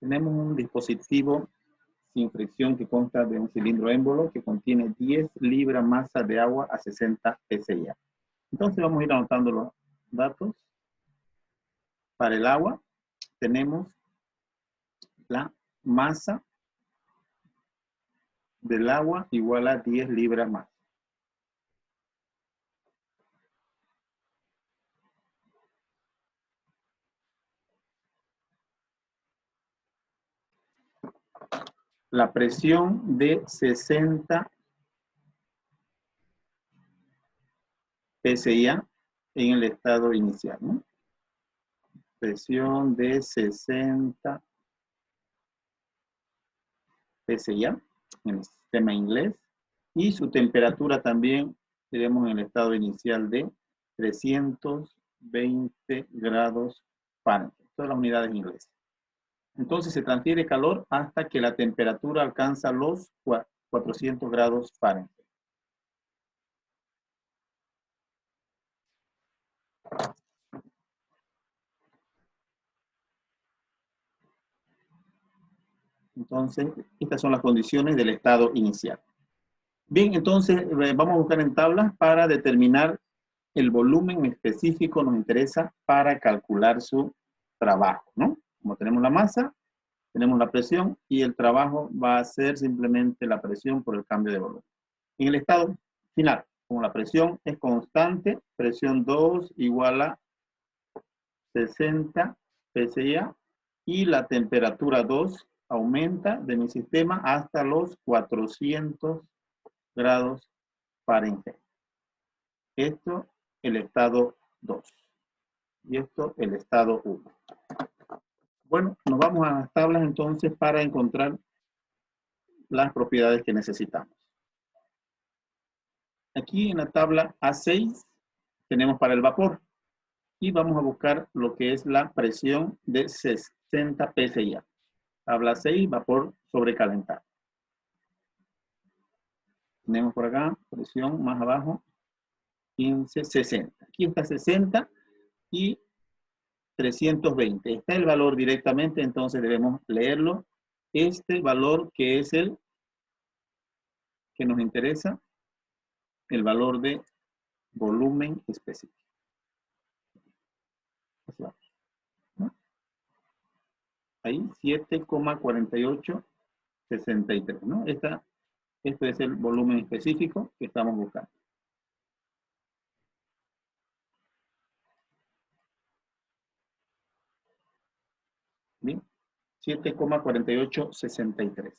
Tenemos un dispositivo sin fricción que consta de un cilindro émbolo que contiene 10 libras masa de agua a 60 psi. Entonces vamos a ir anotando los datos. Para el agua tenemos la masa del agua igual a 10 libras más. La presión de 60 psi en el estado inicial, ¿no? Presión de 60 psi en el sistema inglés. Y su temperatura también tenemos en el estado inicial de 320 grados Fahrenheit. Todas las unidades inglesas. Entonces se transfiere calor hasta que la temperatura alcanza los 400 grados Fahrenheit. Entonces, estas son las condiciones del estado inicial. Bien, entonces vamos a buscar en tablas para determinar el volumen específico. Nos interesa para calcular su trabajo, ¿no? Como tenemos la masa, tenemos la presión y el trabajo va a ser simplemente la presión por el cambio de volumen. En el estado final, como la presión es constante, presión 2 igual a 60 psi y la temperatura 2 aumenta de mi sistema hasta los 400 grados Fahrenheit. Esto el estado 2 y esto el estado 1. Bueno, nos vamos a las tablas entonces para encontrar las propiedades que necesitamos. Aquí en la tabla A6 tenemos para el vapor y vamos a buscar lo que es la presión de 60 psi. Tabla 6, vapor sobrecalentado. Tenemos por acá presión más abajo 15, 60. Aquí está 60 y 320. Está el valor directamente, entonces debemos leerlo. Este valor que es el que nos interesa, el valor de volumen específico. ¿No? Ahí 7,4863, ¿no? Esto es el volumen específico que estamos buscando. Bien, 7,4863.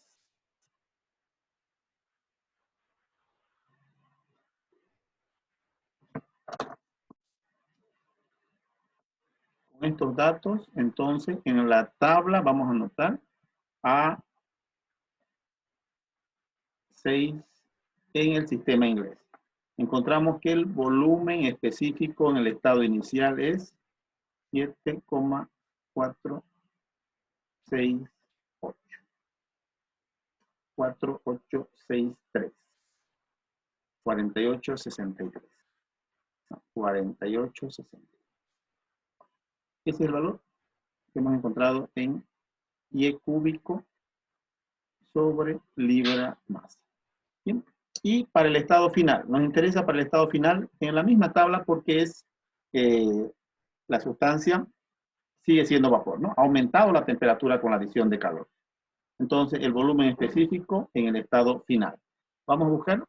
Con estos datos, entonces, en la tabla vamos a anotar A6 en el sistema inglés. Encontramos que el volumen específico en el estado inicial es 7,468. 4863. 4863. 4863. Ese es el valor que hemos encontrado en pie cúbico sobre libra masa. ¿Bien? Y para el estado final, nos interesa para el estado final en la misma tabla porque es la sustancia sigue siendo vapor, ¿no? Ha aumentado la temperatura con la adición de calor. Entonces, el volumen específico en el estado final. Vamos a buscar,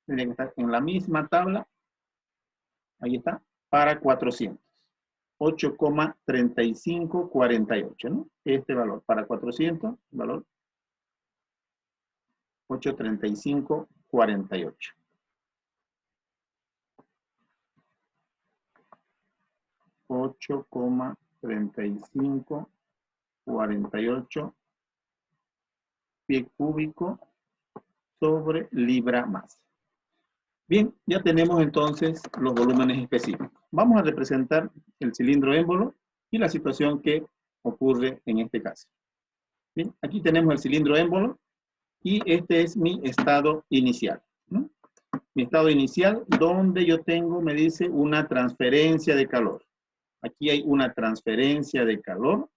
tiene que estar en la misma tabla, ahí está, para 400. 8,3548, ¿no? Este valor para 400, valor 8,3548. 8,3548 pie cúbico sobre libra masa. Bien, ya tenemos entonces los volúmenes específicos. Vamos a representar el cilindro émbolo y la situación que ocurre en este caso. Bien, aquí tenemos el cilindro émbolo y este es mi estado inicial, ¿no? Mi estado inicial donde yo tengo, me dice, una transferencia de calor. Aquí hay una transferencia de calor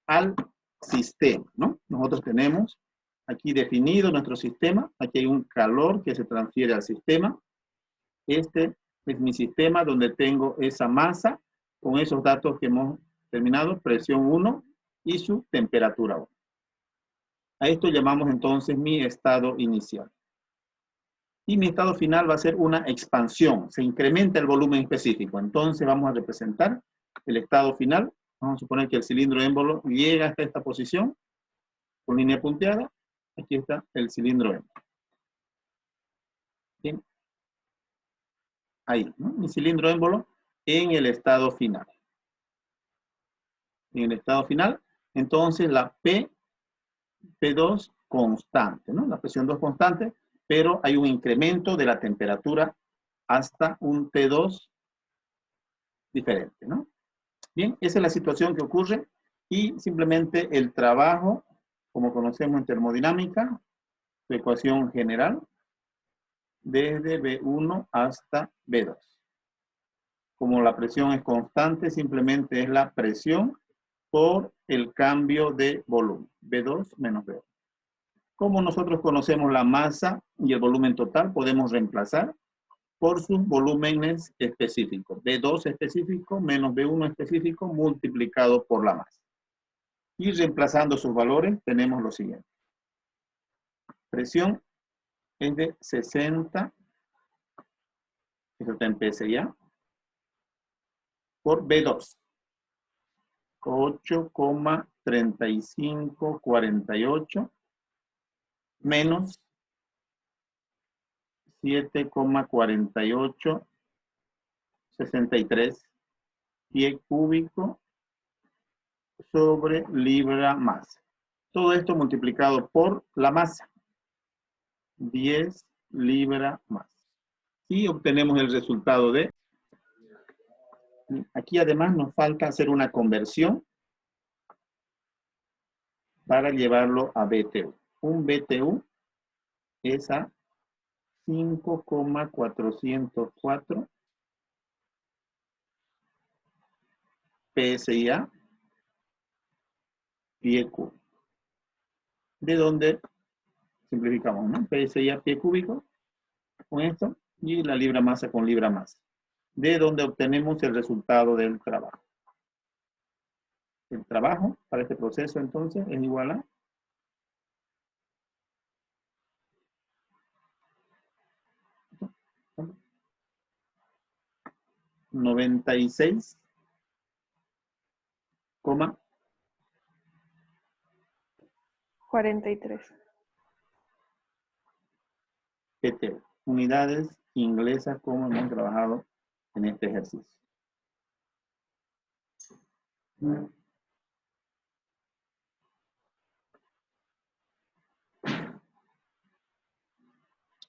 al sistema, ¿no? Nosotros tenemos aquí definido nuestro sistema. Aquí hay un calor que se transfiere al sistema. Este es mi sistema donde tengo esa masa con esos datos que hemos terminado, presión 1 y su temperatura 1. A esto llamamos entonces mi estado inicial. Y mi estado final va a ser una expansión, se incrementa el volumen específico. Entonces vamos a representar el estado final. Vamos a suponer que el cilindro émbolo llega hasta esta posición, con línea punteada. Aquí está el cilindro émbolo. Bien. Ahí, ¿no? Mi cilindro émbolo en el estado final. En el estado final, entonces la P2 constante, ¿no? La presión 2 constante, pero hay un incremento de la temperatura hasta un T2 diferente, ¿no? Bien, esa es la situación que ocurre y simplemente el trabajo, como conocemos en termodinámica, su ecuación general, desde B1 hasta B2. Como la presión es constante, simplemente es la presión por el cambio de volumen, B2 menos B1. Como nosotros conocemos la masa y el volumen total, podemos reemplazar por sus volúmenes específicos. B2 específico menos B1 específico multiplicado por la masa. Y reemplazando sus valores, tenemos lo siguiente. Presión es de 60, eso está en PSI, por B2. 8,3548 menos 7,4863 pie cúbico sobre libra masa. Todo esto multiplicado por la masa. 10 libra masa. Y obtenemos el resultado de... Aquí además nos falta hacer una conversión para llevarlo a BTU. Un BTU es a 5,404 PSI pie cúbico. De donde simplificamos, ¿no? PSI pie cúbico con esto y la libra masa con libra masa. De donde obtenemos el resultado del trabajo. El trabajo para este proceso entonces es igual a 96, 43. PT, unidades inglesas como hemos trabajado en este ejercicio.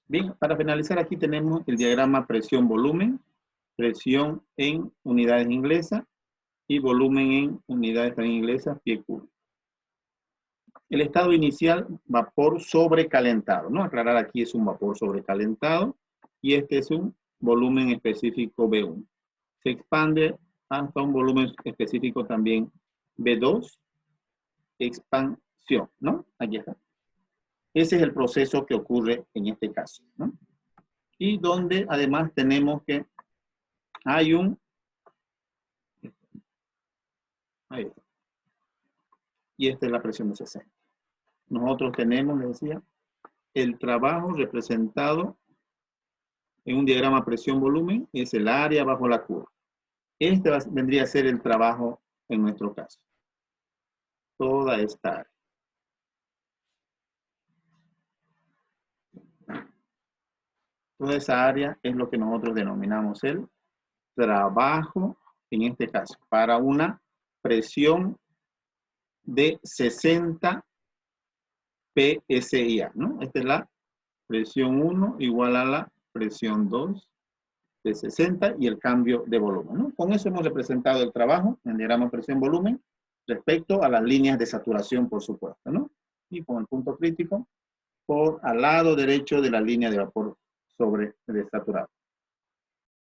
Bien, para finalizar aquí tenemos el diagrama presión-volumen, presión en unidades inglesas y volumen en unidades también inglesas, pie cúbico. El estado inicial, vapor sobrecalentado, ¿no? Aclarar aquí es un vapor sobrecalentado y este es un volumen específico B1. Se expande hasta un volumen específico también B2, expansión, ¿no? Aquí está. Ese es el proceso que ocurre en este caso, ¿no? Y donde además tenemos que hay un... Ahí está. Y esta es la presión de 60. Nosotros tenemos, les decía, el trabajo representado en un diagrama presión-volumen, es el área bajo la curva. Este vendría a ser el trabajo en nuestro caso. Toda esta área. Toda esa área es lo que nosotros denominamos el trabajo, en este caso, para una presión de 60 PSI, ¿no? Esta es la presión 1 igual a la presión 2 de 60 y el cambio de volumen, ¿no? Con eso hemos representado el trabajo en el diagrama presión-volumen respecto a las líneas de saturación, por supuesto, ¿no? Y con el punto crítico por al lado derecho de la línea de vapor sobre desaturado.